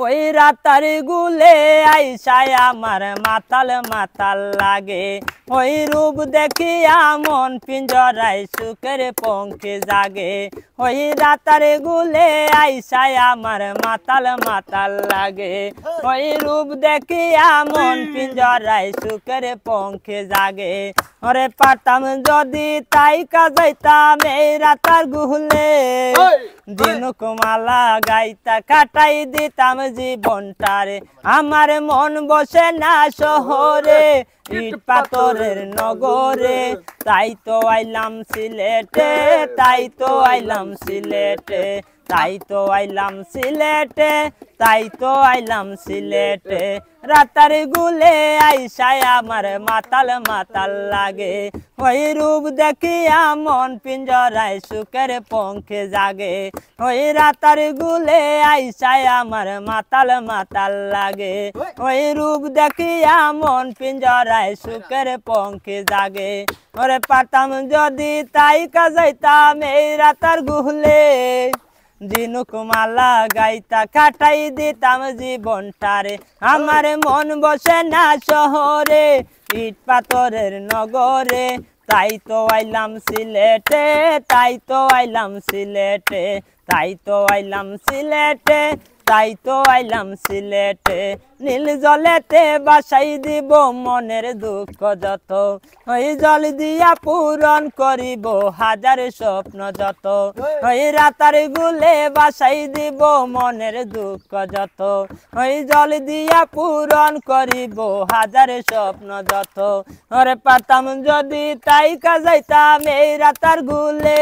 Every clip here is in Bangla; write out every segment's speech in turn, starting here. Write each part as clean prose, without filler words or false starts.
ওই রাতার গুলে আইসায় আমার মাতাল মাতাল লাগে। ওই রূপ দেখিয়া মন পিঞ্জরায় সুখের পঙ্খে জাগে। ওই রাতার গুলে আইসায় আমার মাতাল মাতাল লাগে। ওই রূপ দেখিয়া মন পিঞ্জরায় সুখের পঙ্খে জাগে। ওরে পারতাম যদি তাই কাজাইতাম এই রাতার গুলে, দিনুক মালা গাইতা কাটাই দিতাম জীবনটারে। আমার মন বসে না শহরে, ইট পাথরের নগরে, তাই তো আইলাম সিলেটে, তাই তো আইলাম সিলেটে, তাই তো আইলাম সিলেটে, তাই তো আইলাম সিলেটে। রাতার গুলে আইসায় আমার মাতাল মাতাল লাগে। ওই রূপ দেখিয়া মন পিঞ্জরায় সুখের পঙ্খে জাগে। ওই রাতার গুলে আইসায় আমার মাতাল মাতাল লাগে। ওই রূপ দেখিয়া মন পিঞ্জরায় সুখের পঙ্খে জাগে। ওরে পারতাম যদি তাই কাজাইতাম এই রাতার গুলে, দিনুক মালা গাইতা কাটাই দিতাম জীবনটারে। আমার মন বসে না শহরে, ইট পাথরের নগরে, তাই তো আইলাম সিলেটে, তাই তো আইলাম সিলেটে, তাই তো আইলাম সিলেটে, তাই তো আইলাম সিলেটে। নীল জলেতে বাসাই দিব মনের দুঃখ যত, ওই জল দিয়া পূরণ করিব হাজার স্বপ্ন যত। ওই রাতার গুলে বাসাই দিব মনের দুঃখ যত, ওই জল দিয়া পূরণ করিব হাজার স্বপ্ন যত। ওরে পারতাম যদি তাই কাজাইতাম এই রাতার গুলে,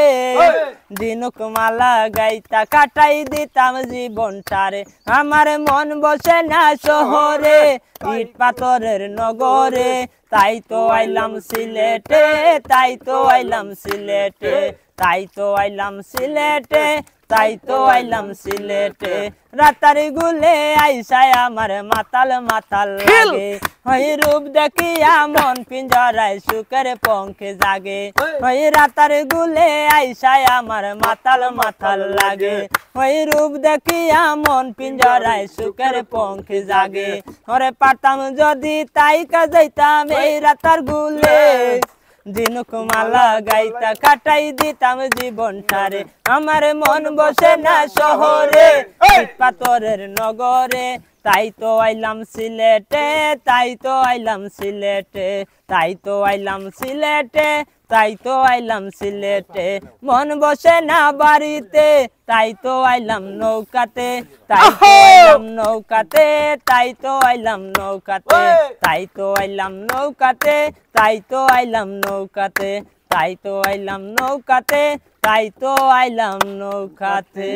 দিনুক মালা গাইতা কাটাই দিতাম জীবনটারে। আমার মন বসে না শহরে, ইট পাথরের নগরে, তাই তো আইলাম সিলেটে, তাই তো আইলাম সিলেটে, তাই তো আইলাম সিলেটে, তাই তো আইলাম সিলেটে। রাতার গুলে আইসায় আমার মাতাল মাতাল লাগে। ওই রূপ দেখিয়া মন পিঞ্জরায় সুখের পঙ্খে জাগে। ওই রাতার গুলে আইসায় আমার মাতাল মাতাল লাগে। ওই রূপ দেখিয়া মন পিঞ্জরায় সুখের পঙ্খে জাগে। ওরে পারতাম যদি তাই কাজাইতাম এই রাতার গুলে, দিনুক মালা গাইতা কাটাই দিতাম জীবনটারে। আমার মন বসে না শহরে, ইট পাথরের নগরে, তাই তো আইলাম সিলেটে, তাই তো আইলাম সিলেটে, তাই তো আইলাম সিলেটে, তাই তো আইলাম সিলেটে। মন বসে না বাড়িতে, তাই তো আইলাম নৌকাতে, তাই তো আইলাম নৌকাতে, তাই তো আইলাম নৌকাতে, তাই তো আইলাম নৌকাতে, তাই তো আইলাম নৌকাতে, তাই তো আইলাম নৌকাতে, তাই তো আইলাম নৌকাতে।